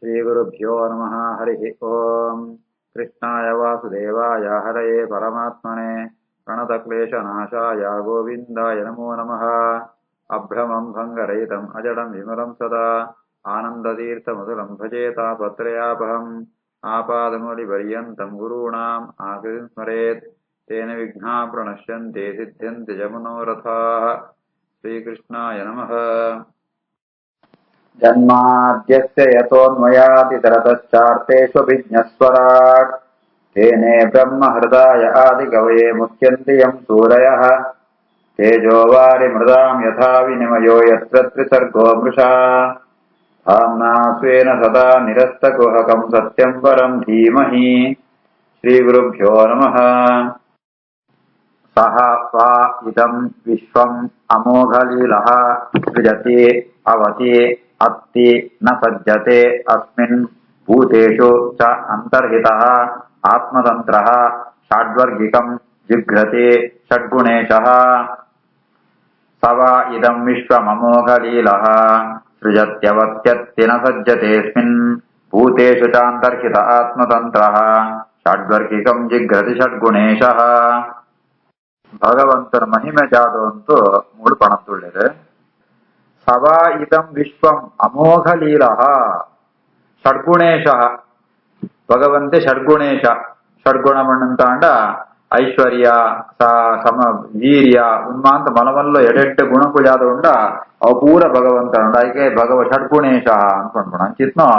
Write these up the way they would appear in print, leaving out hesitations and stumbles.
श्रीगुरुभ्यो नमः। हरिः ओम्। कृष्णाय वासुदेवाय हरये परमात्मने प्रणतक्लेशनाशाय गोविन्दाय नमो नमः। अभ्रमं भङ्गरहितम् अजडं विमलं सदा आनन्दतीर्थमधुरं भजे तापत्रयापहम्। आपादमौलिपर्यन्तं गुरूणाम् आकृतिं स्मरेत् तेन विघ्नाः प्रणश्यन्ते सिद्ध्यन्ति च मनोरथाः। श्रीकृष्णाय नमः। जन्माद्यस्य यतोऽन्वयातितरतश्चार्तेष्वभिज्ञस्वराट् तेने ब्रह्महृदाय आदिकवये मुह्यन्ति यं सूरयः। तेजो वारिमृदां यथा विनिमयो यत्र त्रिसर्गो मृषा धाम्ना स्वेन सदा निरस्तकुहकं सत्यं परं धीमहि। श्रीगुरुभ्यो नमः। सः वा इदं विश्वम् अमोघलीलः सृजति अवति अत्ति न सज्जते अस्मिन् भूतेषु च अन्तर्हितः आत्मतन्त्रः षड्वर्गिकं जिघ्रति षड्गुणेशः। स वा इदं विश्वममोघलीलः सृजत्यवत्यत्ति न सज्जतेऽस्मिन् भूतेषु च अन्तर्हितः आत्मतन्त्रः षड्वर्गिकं जिघ्रति षड्गुणेशः. ಭಗವಂತನ ಮಹಿಮೆ ಜಾದು ಅಂತೂ ಮೂಡು ಪಣತುಳ್ಳಿರು. ಸವಾ ಇದಂ ವಿಶ್ವಂ ಅಮೋಘ ಲೀಲಃ ಷಡ್ಗುಣೇಶ ಭಗವಂತೆ ಷಡ್ಗುಣೇಶ ಷಡ್ಗುಣ ಮಣ್ಣಂತಾಂಡ ಐಶ್ವರ್ಯ ಸಮ ವೀರ್ಯ ಉನ್ಮಾಂತ ಮಲಮಲ್ಲ ಎಡೆಟ್ಟು ಗುಣಕು ಜಾದ ಉಂಡ ಅವು ಪೂರ ಭಗವಂತ ಉಂಡ ಅದಕ್ಕೆ ಭಗವ ಷಡ್ಗುಣೇಶ ಅನ್ಕೊಂಡ್ಬಿಡ ಅಂಚಿತ್ನೋ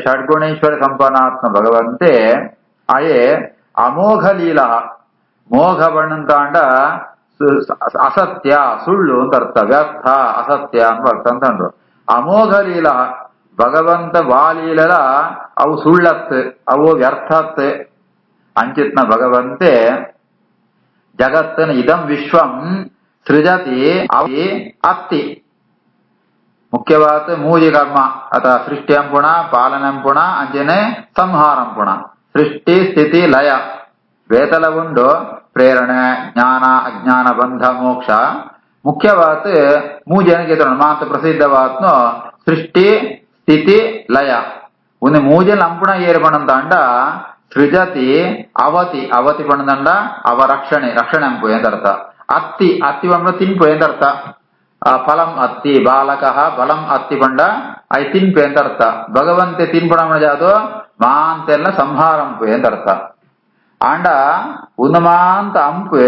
ಷಡ್ಗುಣೇಶ್ವರ ಸಂಪನ್ನಾತ್ಮ ಭಗವಂತೆ ಆಯೇ ಅಮೋಘ ಲೀಲಃ ಮೋಘ ಬಣ್ಣಂತಾಂಡ ಅಸತ್ಯ ಸುಳ್ಳು ಅಂತ ಅರ್ಥ, ವ್ಯರ್ಥ ಅಸತ್ಯ ಅಂತ ಅರ್ಥ ಅಂತಂದ್ರು. ಅಮೋಘ ಲೀಲ ಭಗವಂತ ವಾಲೀಲಲ ಅವು ಸುಳ್ಳತ್ ಅವು ವ್ಯರ್ಥತ್ ಅಂಚಿತ್ನ ಭಗವಂತೆ ಜಗತ್ತನ ಇದಂ ವಿಶ್ವಂ ಸೃಜತಿ ಅವಿ ಅತ್ತಿ ಮುಖ್ಯವಾದ ಮೂಜಿ ಕರ್ಮ ಅಥ ಸೃಷ್ಟಿಯಂ ಪುಣ ಪಾಲನಂ ಪುಣ ಅಂಚನೆ ಸಂಹಾರಂ ಪುಣ. ಸೃಷ್ಟಿ ಸ್ಥಿತಿ ಲಯ ವೇತಲವುಂಡು ಪ್ರೇರಣೆ ಜ್ಞಾನ ಅಜ್ಞಾನ ಬಂಧ ಮೋಕ್ಷ ಮುಖ್ಯವಾದ ಮೂಜನಿಗೆ ಮಾತು ಪ್ರಸಿದ್ಧವಾತ್ನು ಸೃಷ್ಟಿ ಸ್ಥಿತಿ ಲಯ ಒಂದು ಮೂಜಲ್ ಅಂಪುಣ ಏರು ಪಣಂತಾಂಡ ಸೃಜತಿ ಅವತಿ ಅವತಿ ಪಣದಂಡ ಅವ ರಕ್ಷಣೆ ರಕ್ಷಣೆ ಅಂಪು ಎಂದರ್ಥ. ಅತ್ತಿ ಅತ್ತಿ ಪಂಡ ತಿನ್ಪು ಎಂದರ್ಥ. ಫಲಂ ಅತ್ತಿ ಬಾಲಕ ಫಲಂ ಅತ್ತಿ ಪಂಡ ಐ ತಿನ್ಪು ಎಂದರ್ಥ. ಭಗವಂತೆ ತಿನ್ಪುಣ ಜಾದು ಮಾಂತೆಲ್ಲ ಸಂಹಾರಂಪು ಎಂದರ್ಥ. ಆಂಡ ಉನ್ಮಾಂತ ಅಂಪು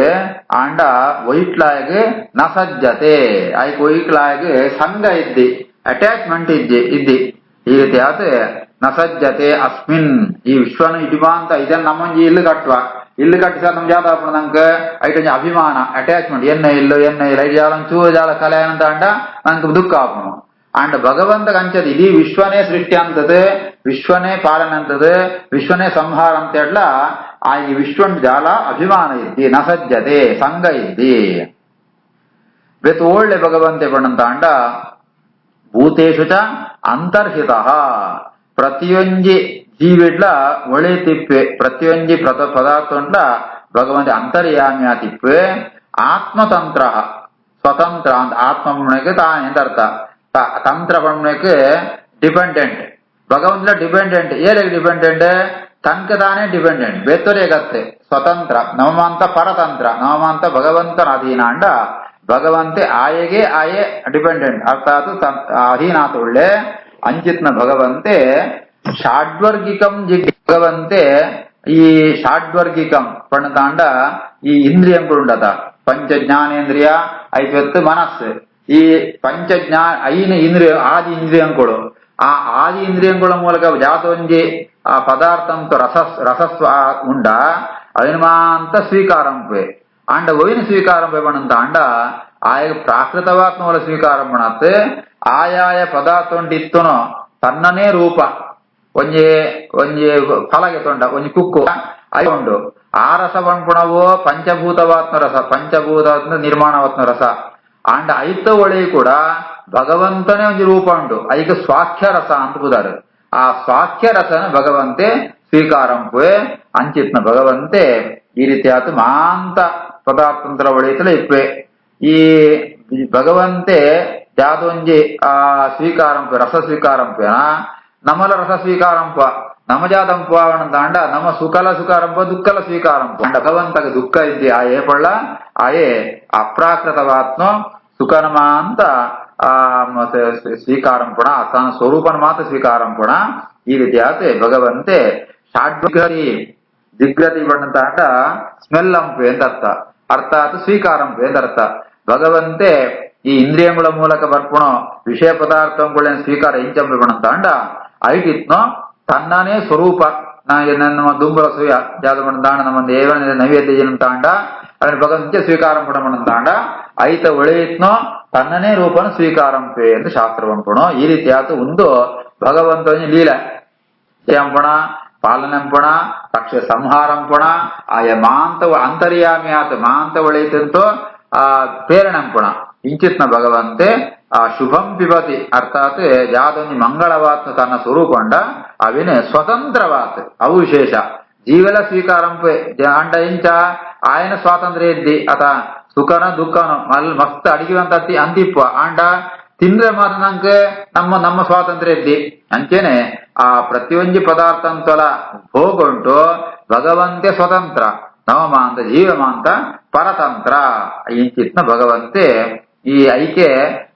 ಆಂಡ ಒಯ್ಟ್ಲಾಯಗೆ ನ ಸಜ್ಜತೆ ಐಕ್ ಒಯ್ಟ್ಲಾಯಗೆ ಸಂಘ ಇದ್ದಿ ಅಟ್ಯಾಚ್ಮೆಂಟ್ ಇದ್ದಿ ಈ ರೀತಿ ಆತ ನ ಸಜ್ಜತೆ ಅಸ್ಮಿನ್ ಈ ವಿಶ್ವನ ಇಡಿಮಾಂತ ಇದನ್ನ ನಮ್ಮಂಜಿ ಇಲ್ಲು ಕಟ್ಟುವ ಇಲ್ಲು ಕಟ್ಟಿಸ ನಮ್ ಜಾತ ನಂಗೆ ಐಟೊಂಜಿ ಅಭಿಮಾನ ಅಟ್ಯಾಚ್ಮೆಂಟ್ ಎನ್ನ ಇಲ್ಲು ಐದು ಜಾಲ ಚೂರು ಜಾಲ ಕಲೆ ಅಂತ ಅಂಡ ನಂಗೆ ದುಃಖ ಆಪನು. ಅಂಡ್ ಭಗವಂತ ಕಂಚದ ಇಡೀ ವಿಶ್ವನೇ ಸೃಷ್ಟಿ ಅಂತದ ವಿಶ್ವನೇ ಪಾಲನೆ ಅಂತದ ವಿಶ್ವನೇ ಸಂಹಾರ ಅಂತ ಹೇಳ ಆ ಈ ವಿಶ್ವನ್ ಜಾಲ ಅಭಿಮಾನ ಇದ್ದಿ ನ ಸಜ್ಜತೆ ಸಂಘ ಇದ್ದಿ ಬೆತ್ ಒಳ್ಳೆ ಭಗವಂತೆ ಪಣಂತ ಅಂಡ ಭೂತೇಶು ಚ ಅಂತರ್ಹಿತ ಪ್ರತಿಯೊಂಜಿ ಜೀವಿಡ್ಲ ಒಳೆ ತಿಪ್ಪೆ ಪ್ರತಿಯೊಂಜಿ ಪದಾರ್ಥ ಉಂಡ ಭಗವಂತ ಅಂತರ್ಯಾಮ್ಯ ತಿಪ್ಪೆ ಆತ್ಮತಂತ್ರ ಸ್ವತಂತ್ರ ಅಂತ ಆತ್ಮ ಪಣ್ಣಕ್ಕೆ ತಾನೆಂತ ಅರ್ಥ. ತಂತ್ರ ಪಣ್ಣಕ್ಕೆ ಡಿಪೆಂಡೆಂಟ್ ಭಗವಂತ ಡಿಪೆಂಡೆಂಟ್ ಏನಿಗೆ ಡಿಪೆಂಡೆಂಟ್ ತನಕ ತಾನೇ ಡಿಪೆಂಡೆಂಟ್ ಬೇತೊರೆಗತ್ತೆ ಸ್ವತಂತ್ರ ನವಮಾಂತ ಪರತಂತ್ರ ನವಮಾಂತ ಭಗವಂತನ ಅಧೀನ ಅಂಡ ಭಗವಂತೆ ಆಯೆಗೆ ಆಯೆ ಡಿಪೆಂಡೆಂಟ್ ಅರ್ಥಾತ್ ಅಧೀನಾಥ ಒಳ್ಳೆ ಅಂಚಿತ್ನ ಭಗವಂತೆ ಷಾಡ್ವರ್ಗಿಕಂ ಭಗವಂತೆ ಈ ಷಾಡ್ವರ್ಗಿಕಂ ಪಣ್ಣತಾಂಡ ಈ ಇಂದ್ರಿಯಂಗಳುಂಡತ ಪಂಚ ಜ್ಞಾನೇಂದ್ರಿಯ ಐವತ್ತು ಮನಸ್ಸು ಈ ಐನ ಇಂದ್ರಿಯ ಆದಿ ಇಂದ್ರಿಯಂಗಳು ಆ ಆದಿ ಇಂದ್ರಿಯಂಗಳ ಮೂಲಕ ಜಾತೊಂಜಿ ಆ ಪದಾರ್ಥ ಅಂತ ರಸಸ್ವ ಉಂಡ ಅವಿನಮಾಂತ ಸ್ವೀಕಾರಂಪೆ ಅಂಡ ಒಯ್ನ ಸ್ವೀಕಾರಂಪೆ ಪಣಂತ ಅಂಡ ಆಯ ಪ್ರಾಕೃತವಾತ್ಮ ಮೂಲ ಸ್ವೀಕಾರಂ ಪಣತ್ ಆಯಾಯ ಪದಾರ್ಥ ಉಂಟಿತ್ತುನೋ ತನ್ನನೇ ರೂಪ ಒಂಜಿ ಒಂಜಿ ಫಲಗೆ ತೊಂಡ ಒಂಜಿ ಕುಕ್ಕು ಉಂಡು ಆ ರಸ ಪಣಪುಣವೋ ಪಂಚಭೂತವಾತ್ಮ ರಸ ಪಂಚಭೂತ ನಿರ್ಮಾಣವಾತ್ಮ ರಸ ಅಂಡ ಐತ ಒಳೆ ಕೂಡ ಭಗವಂತನೇ ಒಂದು ರೂಪ ಉಂಟು ಐಕ ಸ್ವಾಖ್ಯ ರಸ ಅಂತ ಬುದಾರು ಆ ಸ್ವಾಖ್ಯ ರಸನ ಭಗವಂತೆ ಸ್ವೀಕಾರಂಪುವೆ ಅಂಚಿತ್ನ ಭಗವಂತೆ ಈ ರೀತಿ ಆತು ಮಾಂತ ಪದಾರ್ಥಂತರ ಒಳೆಯತಲೇ ಇಪ್ಪೆ ಈ ಭಗವಂತೆ ಯಾದೊಂಜಿ ಆ ಸ್ವೀಕಾರಂಪೆ ರಸ ಸ್ವೀಕಾರಂಪೆನ నమల రస స్వీకారంప నమజాతంప ತಾಂಡ ನಮ ಸುಖಲ ಸುಖಾರಂಪ ದುಃಖಲ ಸ್ವೀಕಾರಂಪ ಭಗವಂತಗ ದುಃಖ ಇದ್ದಿ ಆ ಏಪಳ್ಳ ಆಯೇ ಅಪ್ರಾಕೃತವಾತ್ಮ ಸುಖನಮ ಅಂತ ಸ್ವೀಕಾರಂಪುಣ ತನ್ನ ಸ್ವರೂಪನ ಮಾತ್ರ ಸ್ವೀಕಾರಂಪುಣ ಈ ರೀತಿ ಆತೆ ಭಗವಂತೆ ಷಾಡ್ವಿಕರಿ ದಿಗ್ಗತಿ ತಾಂಡ ಸ್ಮೆಲ್ ಅಂಪು ಎಂದರ್ಥ ಅರ್ಥಾತ್ ಸ್ವೀಕಾರಂಪು ಎಂದರ್ಥ ಭಗವಂತೆ ಈ ಇಂದ್ರಿಯಗಳ ಮೂಲಕ ಬರ್ಪುಣೋ ವಿಷಯ ಪದಾರ್ಥಗಳ ಸ್ವೀಕಾರ ಇಂಚಂಪು ತಾಂಡ ಐಟಿತ್ನೋ ತನ್ನನೇ ಸ್ವರೂಪ ನಮ್ಮ ದುಂಬಲ ಸೂಯ ಯಾವ್ದು ತಾಂಡ ನಮ್ಮ ದೇವನ ನೈವೇದ್ಯ ತಾಂಡ ಅದನ್ನ ಭಗವಂತೆ ಸ್ವೀಕಾರಂ ತಾಂಡ ಐತ ಒಳೆಯಿತ್ನೋ ತನ್ನನೇ ರೂಪನ ಸ್ವೀಕಾರಂಪೆ ಎಂದು ಶಾಸ್ತ್ರವಂಪುಣೋ ಈ ರೀತಿ ಆತು ಒಂದು ಭಗವಂತನ ಲೀಲ ಎಂಪುಣ ಪಾಲನೆಂಪುಣ ಪಕ್ಷ ಸಂಹಾರಂಪುಣ ಆಯ ಮಾಂತ ಅಂತರ್ಯಾಮಿ ಆತ ಮಾಂತ ಒಳೆಯಿತಂತೋ ಪ್ರೇರಣೆಂಪುಣ ಇಂಚಿತ್ನ ಭಗವಂತೆ ಆ ಶುಭಂ ಪಿಬತಿ ಅರ್ಥಾತ್ ಯಾವ್ದೊಂದು ಮಂಗಳವಾತ್ ತನ್ನ ಸ್ವರೂಪಂಡ ಅವಿನ ಸ್ವತಂತ್ರವಾತ್ ಅವು ವಿಶೇಷ ಜೀವಲ ಸ್ವೀಕಾರಂಪೆ ಅಂಡ ಇಂಚ ಆಯನ ಸ್ವಾತಂತ್ರ್ಯ ಇದ್ದಿ ಅತ ಸುಖನ ದುಃಖನ ಅಲ್ಲಿ ಮಸ್ತ್ ಅಡಿಗೆವಂತ ಅಂತಿಪ್ಪ ಅಂಡ ತಿಂದ್ರೆ ಮಾತ್ರ ನಂಗೆ ನಮ್ಮ ಸ್ವಾತಂತ್ರ್ಯ ಇದ್ದಿ ಅಂಚೆನೆ ಆ ಪ್ರತಿಯೊಂದು ಪದಾರ್ಥ ಅಂತಲ ಹೋಗುಂಟು ಭಗವಂತೆ ಸ್ವತಂತ್ರ ನವಮಾಂತ ಜೀವಮಾಂತ ಪರತಂತ್ರ ಇಂಚಿತ್ನ ಭಗವಂತೆ ಈ ಐಕೆ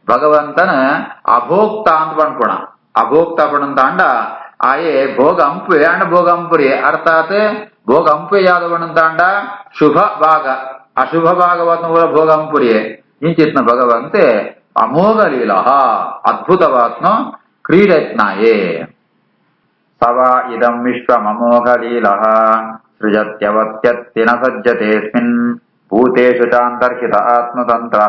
ಭಗವಂತನ ಅಭೋಕ್ತ ಅಂತ ಬಂದ್ಕೊಣ ಅಭೋಕ್ತ ತಾಂಡ ಆಯೇ ಭೋಗ ಅಂಪು ಅಂಡ ಭೋಗ ಅಂಪುರಿ ಅರ್ಥಾತ್ ಭೋಗ ಅಂಪು ಯಾವ್ದು ತಾಂಡ ಶುಭ ಭಾಗ ಅಶುಭ ಭಾಗವನ್ನು ಭೋಗ ಅಂಪುರಿಯೇ ಇಂಚಿತ್ನ ಭಗವಂತೆ ಅಮೋಘ ಲೀಲ ಅದ್ಭುತವಾತ್ನು ಕ್ರೀಡತ್ನಾಯೇ ಸವ ಇದಂ ವಿಶ್ವಮೋಘ ಲೀಲ ಸೃಜತ್ಯವತ್ಯತ್ತಿನ ಸಜ್ಜತೇಸ್ಮಿನ್ ಭೂತೇಷು ಚಾಂತರ್ಹಿತ ಆತ್ಮತಂತ್ರ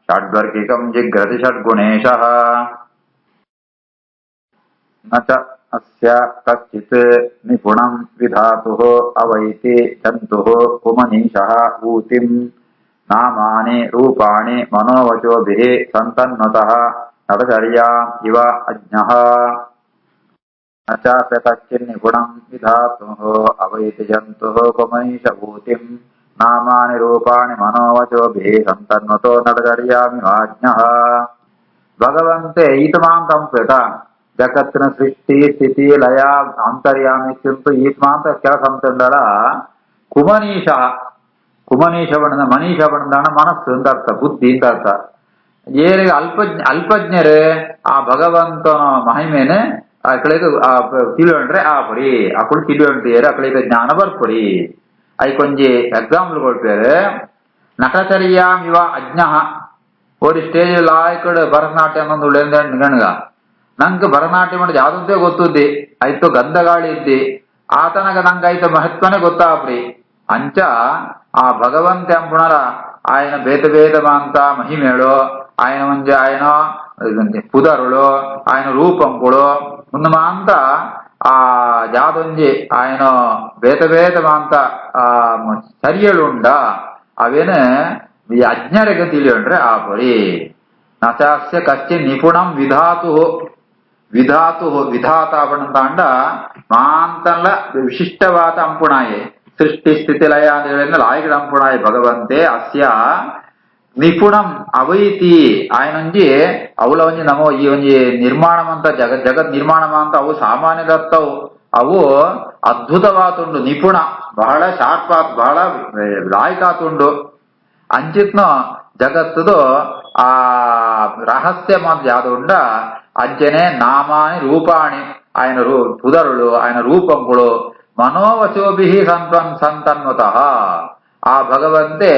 ಷಡ್ವರ್ಗಿಕಂ ಜಿಗ್ರತಿ ಷಡ್ಗುಣೇಶಃ ನ ಚ ಅಸ್ಯ ಕಶ್ಚಿತ್ ನಿಪುಣಂ ವಿಧಾತುಃ ಅವೈತಿ ಜಂತುಃ ಕುಮನೀಶಃ ಊತಿಂ ನಾಮಾನಿ ರೂಪಾಣಿ ಮನೋವಚೋಭಿಃ ಸಂತನ್ವತಃ ನಡಚರ್ಯಾಂ ಇವ ಅಜ್ಞಃ ನ ಚಾಸ್ಯ ಕಶ್ಚಿತ್ ನಿಪುಣಂ ವಿಧಾತುಃ ಅವೈತಿ ಜಂತುಃ ಕುಮನೀಶ ಊತಿಂ ನಾಮಾನಿ ರೂಪಾಣಿ ಮನೋವಚೋಭಿಃ ಸಂತನ್ವತೋ ನಡಚರ್ಯಾಮಿ ಅಜ್ಞಃ ಭಗವಂತೆ ಈತಮಾಂತಂಪೇಟ ಜಗತ್ತಿನ ಸೃಷ್ಟಿ ಸ್ಥಿತಿ ಲಯ ಅಂತರ್ಯಾಮಿ ತಿಂತು ಈತ್ಮಾಂತ ಕೆಲಸ ಅಂತಂದಳ ಕುಮನೀಶ ಕುಮನೀಶ ಬಣ್ಣದ ಮನೀಷ ಬಣ್ಣದಾಣ ಮನಸ್ಸು ಅಂತ ಅರ್ಥ ಬುದ್ಧಿ ಅಂತ ಅರ್ಥ ಏರಿಗೆ ಅಲ್ಪಜ್ಞರೇ ಆ ಭಗವಂತನ ಮಹಿಮೇನೆ ಅಕಳಿಗೆ ತಿಳಿಯೊಂಡ್ರೆ ಆ ಪುರಿ ಅಕಳು ತಿಳಿಯೊಂಡಿಯರೆ ಅಕಳಿಗೆ ಜ್ಞಾನ ಬರ್ಪುರಿ ಅයි ಕೊಂಚಿ ಎಕ್ಸಾಂಪಲ್ ಕೊಡ್ಪೇರೆ ನಟಚರ್ಯಾಂ ಇವ ಅಜ್ಞ ஒரு ಸ್ಟೇಜ್ ಲಾಯ್ಕಡ್ ಭರತನಾಟ್ಯಂ ಒಂದು ಗಣಗ ನಂಗೆ ಭರತನಾಟ್ಯ ಮಾಡಿದ ಯಾವ್ದೇ ಗೊತ್ತುದ್ದಿ ಆಯ್ತು ಗಂಧಗಾಳಿ ಇದ್ದಿ ಆತನಗ ನಂಗಾಯ್ತು ಮಹತ್ವನೇ ಗೊತ್ತಾಪ್ರಿ ಅಂಚ ಆ ಭಗವಂತ ಎಂಬುಣರ ఆయన భేదభేదమాంత మహిమేళో ఆయన ಮುಂಜೆ ఆయన ಪುದರುಳು ఆయన ರೂಪಂಕುಳು ಮುಂದಮಾಂತ ಆ ಯಾದೊಂಜಿ ఆయన ಭೇದಭೇದಮಾಂತ ಸರಿಯಳುಂಡ ಅವೇನ ಈ ಅಜ್ಞರಿಗೆ ತಿಳಿಯೊಂಡ್ರೆ ಆ ಪರಿ ನಚಾಸ್ಯ ಕಶ್ಚಿ ನಿಪುಣಂ ವಿಧಾತು ವಿಧಾತ ತಾಂಡ ಮಾಂತಲ್ಲ ವಿಶಿಷ್ಟವಾದ ಅಂಪುಣಾಯೇ ಸೃಷ್ಟಿ ಸ್ಥಿತಿ ಲಯ ಅಂತ ಹೇಳಿದ್ರೆ ಲಾಯಕಡ ಅಂಪುಣಾಯ ಭಗವಂತೆ ಅಸ್ಯ ನಿಪುಣಂ ಅವೈತಿ ಆಯನೊಂಜಿ ಅವಲ ಒಂಜಿ ನಮೋ ಈ ಒಂಜಿ ನಿರ್ಮಾಣವಂತ ಜಗತ್ ನಿರ್ಮಾಣವಂತ ಅವು ಸಾಮಾನ್ಯದತ್ತವು ಅವು ಅದ್ಭುತವಾತುಂಡು ನಿಪುಣ ಬಹಳ ಶಾರ್ಪ್ ಆತ್ ಬಹಳ ಲಾಯಕಾತುಂಡು ಅಂಚಿತ್ನು ಜಗತ್ತದು ಆ ರಹಸ್ಯ ಮಾತ್ರ ಯಾವ್ದುಂಡ ಅಂಚನೆ ನಾಮಾನಿ ರೂಪಾಣಿ ఆయన ಪುದರುಳು ఆయన ರೂಪಂಗಳು ಮನೋವಚೋಭಿ ಸಂತನ್ವತಃ ಆ ಭಗವಂತೆ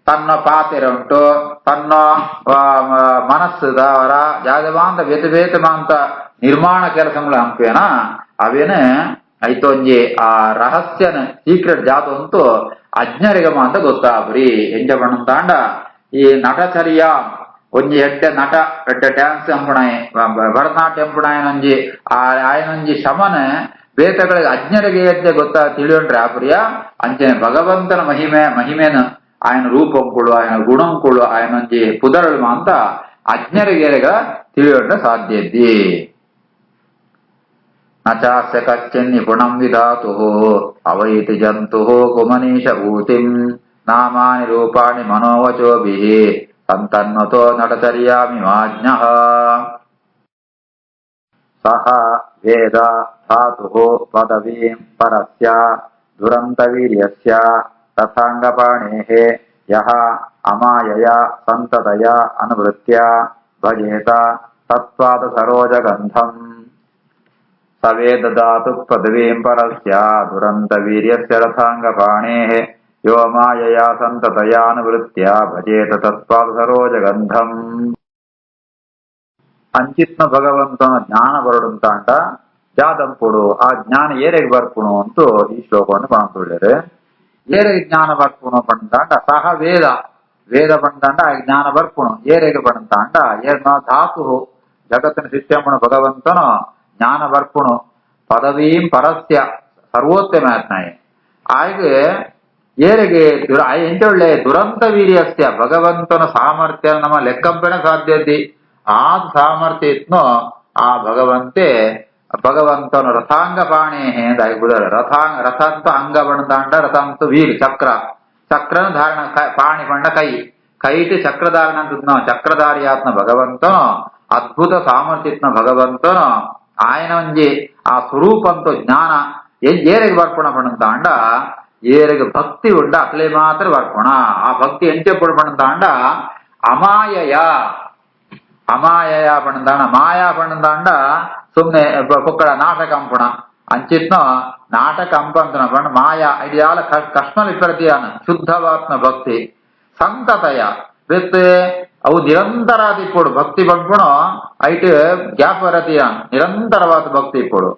ತನ್ನ ಪಾತೆರ ಉಂಟು ತನ್ನ ಮನಸ್ಸುದವರ ಯಾದವಾಂತ ವ್ಯತಿಭೇತಮಾಂತ ನಿರ್ಮಾಣ ಕೆಲಸಗಳು ಹಂಪೇನ ಅವೇನ ಐತೊಂಜಿ ಆ ರಹಸ್ಯನ ಸೀಕ್ರೆಟ್ ಜಾತ ಅಂತೂ ಅಜ್ಞರಿಗೆ ಮಾತ್ರ ಗೊತ್ತಾಬ್ರಿ ಎಂಜ ಬಣ್ಣಂತಾಂಡ ಈ ನಟಚರ್ಯ ಒಂಜಿ ಎಡ್ಡೆ ನಟ ಎಡ್ಡೆ ಡ್ಯಾನ್ಸ್ ಅಂಪುಣಾಯಿ ಭರತನಾಟ್ಯ ಅಂಪುಣಾಯನೊಂಜಿ ಆಯನೊಂಜಿ ಶಮನ ಬೇತಗಳಿಗೆ ಅಜ್ಞರಿಗೆ ಎದ್ದೆ ಗೊತ್ತಾ ತಿಳಿಯೊಂಡ್ರೆ ಆಪ್ರಿಯ ಅಂಚನೆ ಭಗವಂತನ ಮಹಿಮೇನ ఆయన ರೂಪಂಕುಳು ఆయన ಗುಣಂಕುಳು ఆయనೊಂಜಿ ಪುದರಳು ಅಂತ ಅಜ್ಞರಿಗೆರೆಗ ತಿಳಿಯೊಂಡ್ರೆ ಸಾಧ್ಯ ಇದ್ದಿ ನಚಾಸ್ಯ ಕಶ್ಚಿನ್ ನಿಪುಣಂ ವಿಧಾತುಃ ಅವೈತಿ ಜಂತುಃ ಕುಮನೀಶ ಊತಿಂ ನಾಮಾನಿ ರೂಪಾಣಿ ಮನೋವಚೋಭಿಃ ಸಂತನ್ವತೋ ನಟಚರ್ಯಾಮಿ ಮಾಜ್ಞಃ ಸಹ ವೇದ ಧಾತು ಪದವೀಂ ಪರಸ್ಯ ದುರಂತವೀರ್ಯಸ್ಯ ತಥಾಂಗಪಾಣೇಃ ಯಹ ಅಮಾಯಯ ಸಂತತಯ ಅನುವೃತ್ಯ ಭಜೇತ ತತ್ವಾದ ಸರೋಜಗಂಧಂ ಸವೇದ ಧಾತು ಪದವೀಂ ಪರಸ್ಯ ದುರಂತವೀರ್ಯಸ್ಯ ರಥಾಂಗಪಾಣೇಃ ಯೋ ಅಮಾಯಯ ಸಂತತಯ ಅನುವೃತ್ಯ ಭಜೇತ ತತ್ವಾದ ಸರೋಜಗಂಧಂ. ಅಂಚಿತ್ನ ಭಗವಂತನ ಜ್ಞಾನ ಬರಡುಂತಾಂಡ ಜಾದಂಪುಡು ಆ ಜ್ಞಾನ ಏರೆಗೆ ಬರ್ಪುಣು ಅಂತೂ ಈ ಶ್ಲೋಕವನ್ನು ಪಣಂತುಳ್ಳೇರು. ಏರೆಗೆ ಜ್ಞಾನ ಬರ್ಪುಣು ಪಣಂತಾಂಡ ಸಹ ವೇದ ವೇದ ಪಣಂತಾಂಡ ಆ ಜ್ಞಾನ ಬರ್ಪುಣು ಏರೆಗೆ ಪಣಂತಾಂಡ ಏರ್ನ ಧಾತು ಜಗತ್ತಿನ ಸಿಸ್ಟಮ್ನ ಭಗವಂತನು ಜ್ಞಾನ ಬರ್ಪುಣು ಪದವೀಂ ಪರಸ್ಯ ಸರ್ವೋತ್ತಮಾತ್ನಾಯಿ ಆಯ್ಗೆ ಏರೆಗೆ ಎಂಟೊಳ್ಳೆ ದುರಂತ ವೀರ್ಯಸ್ಯ ಭಗವಂತನ ಸಾಮರ್ಥ್ಯ ನಮ್ಮ ಲೆಕ್ಕಂಪೆನ ಸಾಧ್ಯತೆ ಆ ಸಾಮರ್ಥ್ಯ ಇತ್ನೋ ಆ ಭಗವಂತನು ರಥಾಂಗ ಪಾಣಿ ಅಂತ ಆಗ್ಬಿಡಾರೆ. ರಥ ಅಂತ ಅಂಗ ಬಣ್ಣದಾಂಡ ರಥ ಅಂತ ವೀರ್ ಚಕ್ರನ ಧಾರಣ ಪಾಣಿ ಬಣ್ಣ ಕೈಟ್ ಚಕ್ರಧಾರಣ ಅಂತ ಚಕ್ರಧಾರಿಯಾತ್ನ ಭಗವಂತನು ಅದ್ಭುತ ಸಾಮರ್ಥ್ಯತ್ನ ಭಗವಂತನು ఆయన ಒಂಜಿ ಆ ಸ್ವರೂಪಂತೂ ಜ್ಞಾನ ಏರೆಗೆ ಬರ್ಪಣ ಪಣಂತಾಂಡ ಏರೆಗೆ ಭಕ್ತಿ ಉಂಡ ಅಕ್ಲೆ ಮಾತ್ರ ಬರ್ಪಣ. ಆ ಭಕ್ತಿ ಎಂಚೆ ಪಡ್ಪಣಂತಾಂಡ ಅಮಾಯಯ ಪಣಂತಾಂಡ ಮಾಯಾ ಪಣಂತಾಂಡ ಸುಮ್ನೆ ಪೊಕ್ಕಡ ನಾಟಕ ಅಂಪಣ ಅಂಚಿತ್ನ ನಾಟಕ ಅಂಪಂತನ ಪಣ ಮಾಯಾ ಇಡಿಯಾಲ ಕಷ್ಮಲ್ ಇಪ್ಪರತಿಯಾನ ಶುದ್ಧವಾತ್ಮ ಭಕ್ತಿ ಸಂತತಯ ವಿತ್ ಅವು ನಿರಂತರಾದ ಇಪ್ಪಡು ಭಕ್ತಿ ಪಡ್ಪಣು ಐಟ್ ಗ್ಯಾಪ್ ವರತಿಯ ನಿರಂತರವಾದ ಭಕ್ತಿ ಇಪ್ಪಡು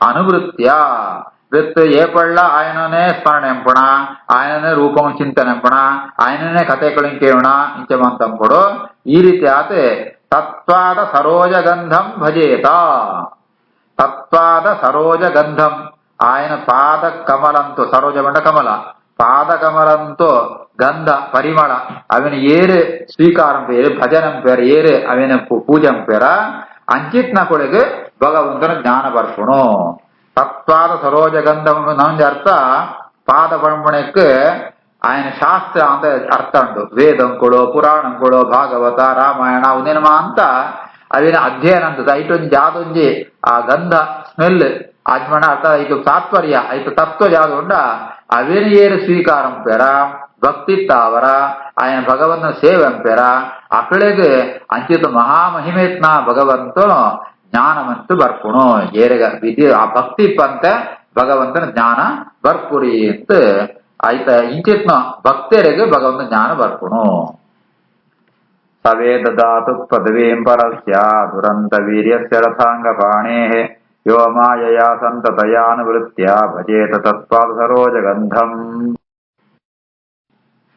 ಅನುವೃತ್ಯ ವಿತ್ ಏಪಳ್ಳ ఆయననే ಸ್ಮರಣೆ ಎಂಪಣ ఆయననే ರೂಪಂ ಚಿಂತನೆ ಎಂಪಣ ఆయననే ಕಥೆಗಳು ಕೇಳೋಣ ಇಂಚಮಂತಂಪಡು ಈ ರೀತಿ ಆತೆ ತತ್ವಾದ ಸರೋಜಗಂಧಂ ಭಜೇತ ತತ್ವಾದ ಸರೋಜಗಂಧಂ ఆయన ಪಾದ ಕಮಲಂತು ಸರೋಜ ಬಂಡ ಕಮಲ ಪಾದ ಕಮಲಂತು ಗಂಧ ಪರಿಮಳ ಅವನ ಏರು ಸ್ವೀಕಾರಂ ಪೇರು ಭಜನಂ ಪೇರು ಏರು ಅವನ ಪೂಜಂ ಪೇರ ಅಂಚಿತ್ನ ಕೊಳಗೆ ಭಗವಂತನ ಜ್ಞಾನ ಬರ್ಪುಣು. ತತ್ವಾದ ಸರೋಜಗಂಧಂ ನಮ್ಗೆ ಅರ್ಥ ಪಾದ ಪಂಪಣಕ್ಕೆ ఆయన ಶಾಸ್ತ್ರ ಅಂತ ಅರ್ಥ ಉಂಟು. ವೇದಂಕೊಳು ಪುರಾಣಂಕೊಳು ಭಾಗವತ ರಾಮಾಯಣ ಉನೇನಮ ಅಂತ ಅವಿನ ಅಧ್ಯಯನ ಅಂತ ಐಟೊಂಜಿ ಯಾದೊಂಜಿ ಆ ಗಂಧ ಸ್ಮೆಲ್ ಆಜ್ಮಣ ಅರ್ಥ ಇದು ತಾತ್ಪರ್ಯ ಐದು ತತ್ವ ಯಾವ್ದು ಉಂಡ ಅವೇನು ಏರು ಸ್ವೀಕಾರಂ ಪೇರ ಭಕ್ತಿ ತಾವರ ఆయన ಭಗವಂತನ ಸೇವೆ ಅಂಪೇರ ಅಕಳೆಗೆ ಅಂಚಿತ ಮಹಾಮಹಿಮೇತ್ನ ಭಗವಂತನು ಜ್ಞಾನವಂತು ಬರ್ಪುಣು ಏರೆಗ ವಿಧಿ ಆ ಭಕ್ತಿ ಪಂತ ಭಗವಂತನ ಜ್ಞಾನ ಬರ್ಪುರಿ ಅಂತ ಆಯ್ತ ಇಂಚಿತ್ನ ಭಕ್ತರಿಗೆ ಭಗವಂತನ ಜ್ಞಾನ ಬರ್ಪುಣು. ಸವೇದ ಧಾತು ಪದವೀಂ ಪರಸ್ಯ ದುರಂತ ವೀರ್ಯಸ್ಯ ರಥಾಂಗ ಪಾಣೇಃ ಯೋ ಮಾಯಯ ಸಂತತಯಾನುವೃತ್ಯ ಭಜೇತ ತತ್ಪಾದ ಸರೋಜಗಂಧಂ.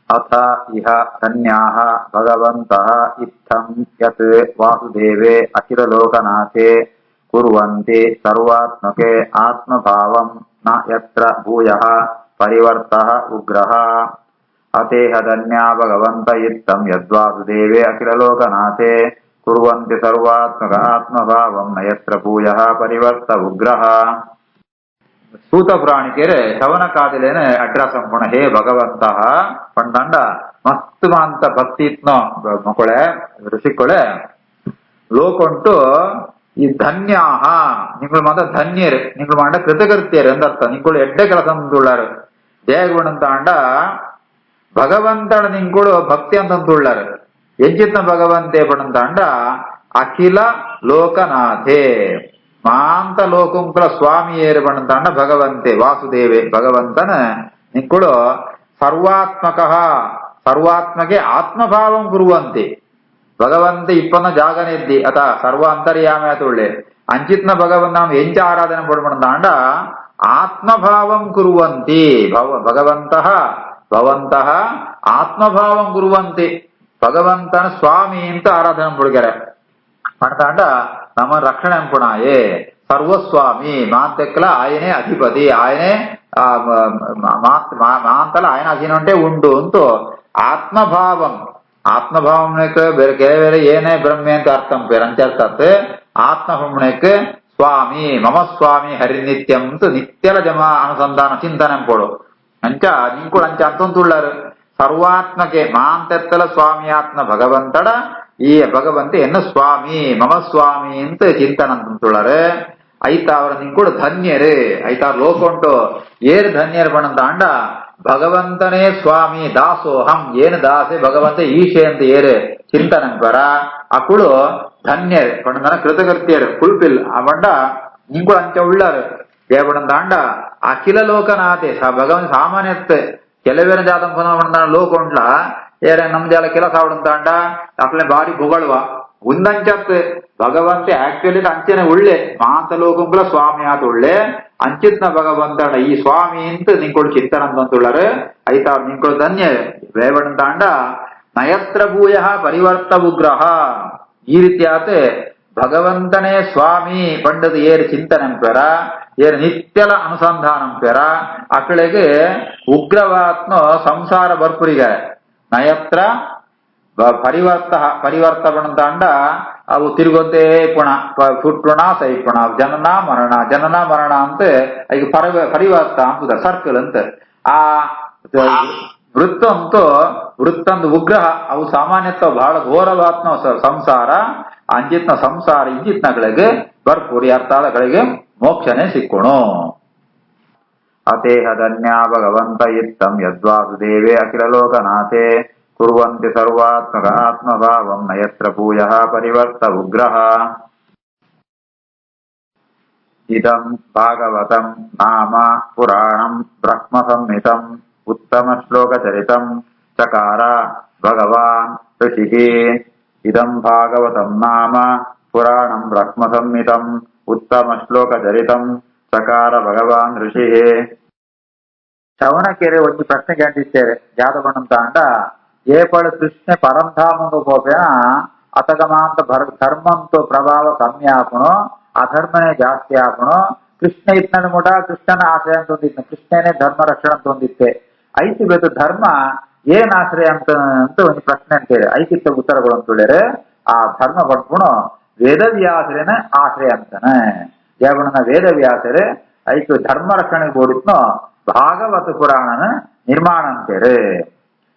ಅಥ ಇಹ ಧನ್ಯಾಃ ಭಗವಂತಃ ಇತ್ತಂ ಯತ್ ವಾಸುದೇವೇ ಅಖಿಲಲೋಕನಾಥೇ ಕುರ್ವಂತಿ ಸರ್ವಾತ್ಮಕೆ ಆತ್ಮಭಾವಂ ನ ಯತ್ರ ಭೂಯಃ ಪರಿವರ್ತಃ ಉಗ್ರಃ. ಅತೇಹ ಧನ್ಯಾ ಭಗವಂತ ಇತ್ತಂ ಯದ್ವಾಸುದೇವೇ ಅಖಿಲಲೋಕನಾಥೇ ಕುರ್ವಂತಿ ಸರ್ವಾತ್ಮಕ ಆತ್ಮಭಾವಂ ನ ಯತ್ರ ಭೂಯಃ ಪರಿವರ್ತ ಉಗ್ರಃ. ಸೂತ ಪುರಾಣಿಕೆರೆ ಶವನ ಕಾದಿಲೇನೆ ಅಡ್ರೆಸ್ ಅಂಪಣ ಹೇ ಭಗವಂತ ಪಂಡ ಮಸ್ತ್ ಮಾಂತ ಭಕ್ತಿತ್ನ ಮಕ್ಕಳೆ ಋಷಿಕೊಳೆ ಲೋಕೊಂಟು ಈ ಧನ್ಯಾಹ ನಿಂಗಳು ಮಾತ್ರ ಧನ್ಯರು ನಿಂಗಳು ಮಾಡ ಕೃತಕೃತ್ಯರು ಎಂದರ್ಥ. ನಿಂಗಳು ಎಡ್ಡೆ ಕೆಲಸ ಅಂತುಳ್ಳಾರು ದೇಗುಣಂತಾಂಡ ಭಗವಂತನ ನಿಂಗಳು ಭಕ್ತಿ ಅಂತಂತುಳ್ಳಾರು ಎಂಚಿತ್ನ ಭಗವಂತೆ ಪಣಂತಾಂಡ ಅಖಿಲ ಲೋಕನಾಥೇ ಮಾಂತ ಲೋಕಂಕುಲ ಸ್ವಾಮಿ ಏರು ಪಣಂತಾಂಡ ಭಗವಂತೆ ವಾಸುದೇವೆ ಭಗವಂತನ ನಿಂಗಳು ಸರ್ವಾತ್ಮಕ ಸರ್ವಾತ್ಮಗೆ ಆತ್ಮಭಾವಂ ಕುರುವಂತೆ ಭಗವಂತ ಇಪ್ಪನ ಜಾಗನೆದ್ದಿ ಅತ ಸರ್ವ ಅಂತರ್ಯಾಮೆ ತುಳ್ಳೆ ಅಂಚಿತ್ನ ಭಗವಂತ ನಾವು ಎಂಚ ಆರಾಧನೆ ಪಡ್ಕೊಂಡಾಂಡ ಆತ್ಮಭಾವಂ ಕುರುವಂತಿ ಭಗವಂತಹ ಆತ್ಮಭಾವಂ ಕುರುವಂತಿ ಭಗವಂತನ ಸ್ವಾಮಿ ಅಂತ ಆರಾಧನೆ ಪಡ್ತಾರೆ ಮಾಡ್ತಾಂಡ ನಮ್ಮ ರಕ್ಷಣೆ ಅಂಪುಣಾಯೇ ಸರ್ವಸ್ವಾಮಿ ಮಾಂತೆಕ್ಕಲ ఆయనే అధిపతి ఆయనే మాంతల ఆయన అధీనంటే ఉండు అంటూ ಆತ್ಮಭಾವನೆಗೆ ಬೇರೆ ಬೇರೆ ಏನೇ ಬ್ರಹ್ಮೆ ಅಂತ ಅರ್ಥ ಅಂತ ಅರ್ಥ ಆತ್ಮಭಾವನೆಗೆ ಸ್ವಾಮಿ ಮಮ ಸ್ವಾಮಿ ಹರಿನಿತ್ಯಂ ಅಂತ ನಿತ್ಯಲ ಜಮ ಅನುಸಂಧಾನ ಚಿಂತನೆ ಪೋಡು ಅಂಚ ನಿಂಕುಡು ಅಂಚ ಅಂತಂತುಳ್ಳಾರು ಸರ್ವಾತ್ಮಕೆ ಮಾಂತೆತ್ತಲ ಸ್ವಾಮಿ ಆತ್ಮ ಭಗವಂತಡ ಈ ಭಗವಂತ ಎನ್ನ ಸ್ವಾಮಿ ಮಮ ಸ್ವಾಮಿ ಅಂತ ಚಿಂತನ ಅಂತುಳರೆ ಐತ ಅವರ ನಿಂಕೂಡ ಧನ್ಯರೇ ಐತ ಲೋಕ ಉಂಟು ಏರು ಧನ್ಯರು ಪಣಂತ ಅಂಡ ಭಗವಂತನೇ ಸ್ವಾಮಿ ದಾಸೋಹಂ ಏನು ದಾಸೆ ಭಗವಂತ ಈಶೆ ಅಂತ ಏರು ಚಿಂತನ ಬರ ಅಕ್ಕಳು ಧನ್ಯರು ಪಣಂದನ ಕೃತಕೃತ್ಯರು ಕುಲ್ಪಿಲ್ ಅವಂಡ ನಿಂಕೂಡ ಅಂಚ ಉಳ್ಳಾರು ಏಪಣಂತ ಅಂಡ ಅಖಿಲ ಲೋಕನಾಥೆ ಭಗವಂತ ಸಾಮಾನ್ಯತೆ ಕೆಲವೇರ ಜಾತಂ ಪುನಃ ಲೋಕ ಉಂಟ್ಲ ಏರೆ ನಮ್ ಜಾಲ ಕೆಲಸ ಅವಡಂತಾಂಡ ಅಪ್ಲೆ ಬಾರಿ ಬೊಗಳುವ ಉಂದಂಚತ್ ಭಗವಂತೆ ಆಕ್ಚುಲಿ ಅಂಚನೆ ಒಳ್ಳೆ ಮಾತ ಲೋಕಂಕುಲ ಸ್ವಾಮಿ ಆತ ಒಳ್ಳೆ ಅಂಚಿತ್ನ ಭಗವಂತ ಈ ಸ್ವಾಮಿ ಅಂತ ನಿಂಕೊಳು ಚಿಂತನ ಅಂತುಳ್ಳಾರೆ ಐತ ನಿಂಕೊಳು ಧನ್ಯ ವೇವಣಂತಾಂಡ ನಯತ್ರ ಭೂಯ ಪರಿವರ್ತ ಉಗ್ರಹ ಈ ರೀತಿ ಆತೆ ಭಗವಂತನೇ ಸ್ವಾಮಿ ಪಂಡದ ಏರು ಚಿಂತನೆ ಪೆರ ಏರು ನಿತ್ಯಲ ಅನುಸಂಧಾನಂ ಪೆರ ಅಕಳೆಗೆ ಉಗ್ರವಾತ್ನ ಸಂಸಾರ ಬರ್ಪುರಿಗೆ ನಯತ್ರ ಪರಿವರ್ತ ಪಣಂತಾಂಡ ಅವು ತಿರುಗೊಂದೇ ಪುಣ ಹುಟ್ಟುಣ ಸೈಪುಣ ಜನನ ಮರಣ ಅಂತ ಈಗ ಪರಿವರ್ತ ಅಂತ ಸರ್ಕಲ್ ಅಂತ ಆ ವೃತ್ತ ಅಂತೂ ವೃತ್ತಂದು ಉಗ್ರಹ ಅವು ಸಾಮಾನ್ಯತ್ವ ಬಹಳ ಘೋರವಾತ್ನ ಸಂಸಾರ ಅಂಜಿತ್ನ ಸಂಸಾರ ಇಂಜಿತ್ನಗಳಿಗೆ ಬರ್ಪೂರಿ ಅರ್ಥಾದಗಳಿಗೆ ಮೋಕ್ಷನೇ ಸಿಕ್ಕೋಣು ಅತೇಹ ಧನ್ಯ ಭಗವಂತ ಇತ್ತಂ ಯದ್ವಾಸುದೇವೇ ಅಖಿಲ ಲೋಕನಾಥೆ ಕುರ್ವಂತಿ ಸರ್ವಾತ್ಮಕ ಆತ್ಮಭಾವಂ ನಯತ್ರ ಭೂಯಃ ಪರಿವರ್ತ ಉಗ್ರಹ ಇದಂ ಭಾಗವತಂ ನಾಮ ಪುರಾಣಂ ಬ್ರಹ್ಮ ಸಂಹಿತಂ ಉತ್ತಮ ಶ್ಲೋಕ ಚರಿತಂ ಚಕಾರ ಭಗವಾನ್ ಋಷಿಃ ಇದಂ ಭಾಗವತಂ ನಾಮ ಪುರಾಣಂ ಬ್ರಹ್ಮ ಸಂಹಿತಂ ಉತ್ತಮ ಶ್ಲೋಕ ಚರಿತಂ ಚಕಾರ ಭಗವಾನ್ ಋಷಿಃ ಶ್ರವಣಕೆರೆ ಒಂದು ಪ್ರಶ್ನೆ ಕೇಳಿದ್ದೇವೆ ಜಾತಪಣಂತ ಅಂಡ ಏಪಳು ಕೃಷ್ಣ ಪರಂಧಾಮಂಗ ಹೋಪೇನ ಅತಗಮಾಂತ ಧರ್ಮಂತು ಪ್ರಭಾವ ಕಮ್ಮಿ ಆಪಣು ಅಧರ್ಮನೇ ಜಾಸ್ತಿ ಆಪಣು ಕೃಷ್ಣ ಇತ್ನ ಮುಟ ಕೃಷ್ಣನ ಆಶ್ರಯ ಅಂತ ಹೊಂದಿತ್ತು ಕೃಷ್ಣನೇ ಧರ್ಮ ರಕ್ಷಣೆ ಅಂತ ಹೊಂದಿತ್ತೆ ಐತಿ ಬೇತು ಧರ್ಮ ಏನ್ ಆಶ್ರಯ ಅಂತ ಒಂದು ಪ್ರಶ್ನೆ ಅಂತೇಳಿ ಐತಿತ್ತ ಉತ್ತರಗಳು ಅಂತ ಹೇಳಿದ್ರೆ ಆ ಧರ್ಮ ಪಡ್ಕೊಂಡು ವೇದವ್ಯಾಸರೇನ ಆಶ್ರಯ ಅಂತಾನೆ ದೇವಣ್ಣನ ವೇದವ್ಯಾಸರೇ ಐತು ಧರ್ಮ ರಕ್ಷಣೆಗೆ ಓಡಿತ್ನೋ ಭಾಗವತ ಪುರಾಣನ ನಿರ್ಮಾಣ ಅಂತೇಳಿ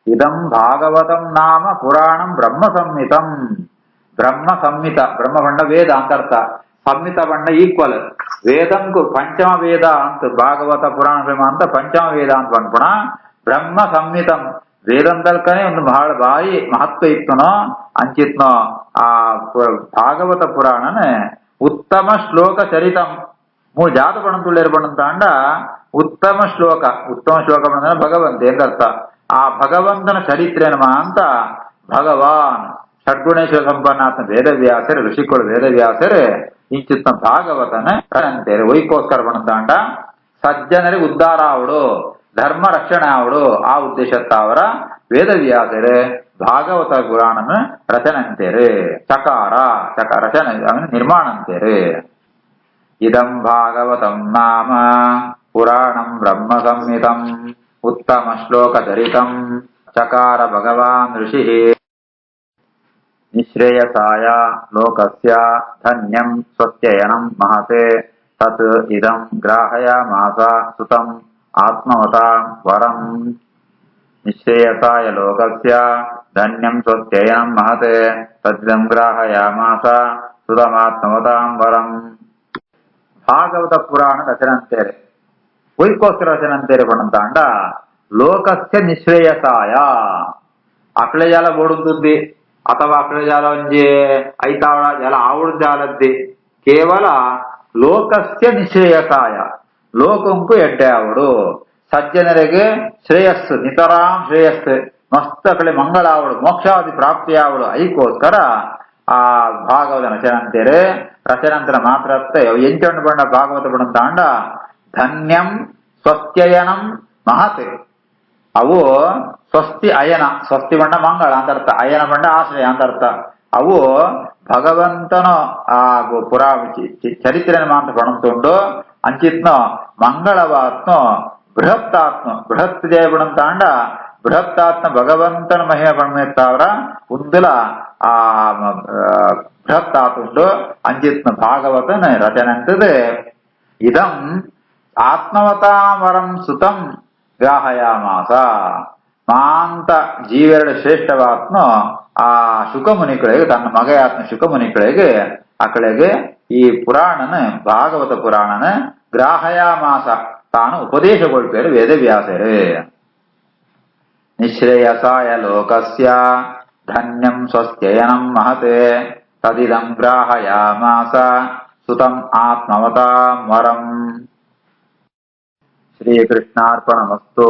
ಇದಂ ಭಾಗವತಂ ನಾಮ ಪುರಾಣಂ ಬ್ರಹ್ಮ ಸಂಹಿತಂ ಬ್ರಹ್ಮ ಸಂಹಿತ ಬ್ರಹ್ಮ ಬಂಡ ವೇದ ಅಂತ ಅರ್ಥ ಸಂಹಿತ ಬಂಡ ಈಕ್ವಲ್ ವೇದಂಕು ಪಂಚಮ ವೇದ ಅಂತ ಭಾಗವತ ಪುರಾಣ ಅಂತ ಪಂಚಮ ವೇದ ಅಂತ ಬಂದ್ಪುಣ ಬ್ರಹ್ಮ ಸಂಹಿತಂ ವೇದಂತಲ್ಕನೇ ಒಂದು ಬಹಳ ಬಾರಿ ಮಹತ್ವ ಇತ್ತನೋ ಅಂಚಿತ್ನೋ ಆ ಭಾಗವತ ಪುರಾಣನ ಉತ್ತಮ ಶ್ಲೋಕ ಚರಿತಂ ಮೂರು ಜಾತ ಪಣಂತುಳ್ಳೇರು ಪಣಂತ ಅಂಡ ಉತ್ತಮ ಶ್ಲೋಕ ಪಣಂತ ಭಗವಂತ ಎಂದರ್ಥ ಆ ಭಗವಂತನ ಚರಿತ್ರೆನಮ ಅಂತ ಭಗವಾನ್ ಷಡ್ಗುಣೇಶ್ವರ ಸಂಪನ್ನಾತ್ಮ ವೇದವ್ಯಾಸರೇ ಋಷಿಗಳು ವೇದವ್ಯಾಸರೇ ಇಂಚಿತ್ನ ಭಾಗವತನ ಅಂತೇಳಿ ವೈಕೋಸ್ಕರ ಪಣಂತಾಂಡ ಸಜ್ಜನರಿಗೆ ಉದ್ಧಾರ ಆವಡು ಧರ್ಮ ರಕ್ಷಣೆ ಆವಡು ಆ ಉದ್ದೇಶತ್ತ ಅವರ ವೇದವ್ಯಾಸರೇ ಭಾಗವತ ಪುರಾಣನ ರಚನೆ ಅಂತೇರಿ ಚಕಾರ ರಚನೆ ನಿರ್ಮಾಣ ಅಂತೇರಿ ಇದಂ ಭಾಗವತಂ ನಾಮ ಪುರಾಣಂ ಬ್ರಹ್ಮ ಸಂಹಿತಂ ಉತ್ತಮ ಶ್ಲೋಕ ಚರಿತಂ ಚಕಾರ ಭಗವಾನ್ ಋಷಿಃ ನಿಶ್ರೇಯಸಾಯ ಲೋಕಸ್ಯ ಧನ್ಯಂ ಸ್ವಸ್ತ್ಯಯನಂ ಮಹತೆ ತತ್ ಇದಂ ಗ್ರಾಹಯಾಮಾಸ ಸುತಂ ಆತ್ಮವತಾಂ ವರಂ ನಿಶ್ರೇಯಸಾಯ ಲೋಕಸ್ಯ ಧನ್ಯಂ ಸ್ವಸ್ತ್ಯಯನಂ ಮಹತೆ ತದಿದಂ ಗ್ರಾಹಯಾಮಾಸ ಸುತಮಾತ್ಮವತಾಂ ವರಂ ಭಾಗವತ ಪುರಾಣ ರಚನೆ ಅಂತೇಳಿ ವೈಕೋಸ್ಕರ ರಚನೆ ಅಂತೇಳಿ ಪಣಂತಾಂಡ ಲೋಕಸ್ಯ ನಿಶ್ರೇಯಸಾಯ ಅಕ್ಳೆ ಜಾಲ ಬೋಡುದ್ದಿ ಅಥವಾ ಅಕ್ಳೆ ಜಾಲ ಒಂಜಿ ಐತಾವಳ ಜಾಲ ಆವಳ ಜಾಲದ್ದಿ ಕೇವಲ ಲೋಕಸ್ಯ ನಿಶ್ರೇಯಸಾಯ ಲೋಕಂಕು ಎಡ್ಡೆ ಆವಡು ಸಜ್ಜನರಿಗೆ ಶ್ರೇಯಸ್ಸು ನಿತರಾಂ ಶ್ರೇಯಸ್ಸು ಮಸ್ತ್ ಅಕಳೆ ಮಂಗಳ ಆವಡು ಮೋಕ್ಷಾದಿ ಪ್ರಾಪ್ತಿ ಆವಡು ಐಕೋಸ್ಕರ ಆ ಭಾಗವತ ರಚನೆ ಅಂತೇಳಿ ರಚನಂತರ ಮಾತ್ರ ಎಂಟು ಬಂಡ ಭಾಗವತ ಪಣಂತಾಂಡ ಧನ್ಯಂ ಸ್ವಸ್ತ್ಯಯನಂ ಮಹತ್ ಅವು ಸ್ವಸ್ತಿ ಅಯನ ಸ್ವಸ್ತಿ ಬಂಡ ಮಂಗಳ ಅಂತರ್ಥ ಅಯನ ಬಂಡ ಆಶ್ರಯ ಅಂತರ್ಥ ಅವು ಭಗವಂತನ ಆ ಪುರಾ ಚರಿತ್ರೆ ಮಾತ್ರ ಪಣಂತುಂಡು ಅಂಚಿತ್ನೋ ಮಂಗಳವಾತ್ನ ಬೃಹತ್ತಾತ್ಮ ಬೃಹತ್ ಜಯ ಪಣಂತಾಂಡ ಬೃಹತ್ತಾತ್ಮ ಭಗವಂತನ ಮಹಿಮೆ ಪಣಮೆತ್ತಾವ್ರ ಉಂದುಲ ಆ ಬೃಹತ್ತಾತುಂಡು ಅಂಚಿತ್ನ ಭಾಗವತನ ರಚನೆ ಅಂತದೆ ಇದಂ ಆತ್ಮವತಾಂ ವರಂ ಸುತಂ ಗ್ರಾಹಯಾಮಾಸ ಮಾಂತ ಜೀವೆರಡು ಶ್ರೇಷ್ಠವಾತ್ನು ಆ ಶುಕಮುನಿಗಳಿಗೆ ತನ್ನ ಮಗೆಯಾತ್ಮ ಶುಕಮುನಿಗಳಿಗೆ ಆ ಕಡೆಗೆ ಈ ಪುರಾಣನ ಭಾಗವತ ಪುರಾಣನ ಗ್ರಾಹಯ ಮಾಸ ತಾನು ಉಪದೇಶಗೊಳ್ಪೇರು ವೇದವ್ಯಾಸರೇ. ನಿಶ್ರೇಯಸಾಯ ಲೋಕಸ್ಯ ಧನ್ಯಂ ಸ್ವಸ್ಥಯನಂ ಮಹತೆ ತದಿದಂ ಗ್ರಾಹಯಾಮಾಸ ಸುತಂ ಆತ್ಮವತಾಂ ವರಂ. ಶ್ರೀಕೃಷ್ಣಾರ್ಪಣಮಸ್ತು.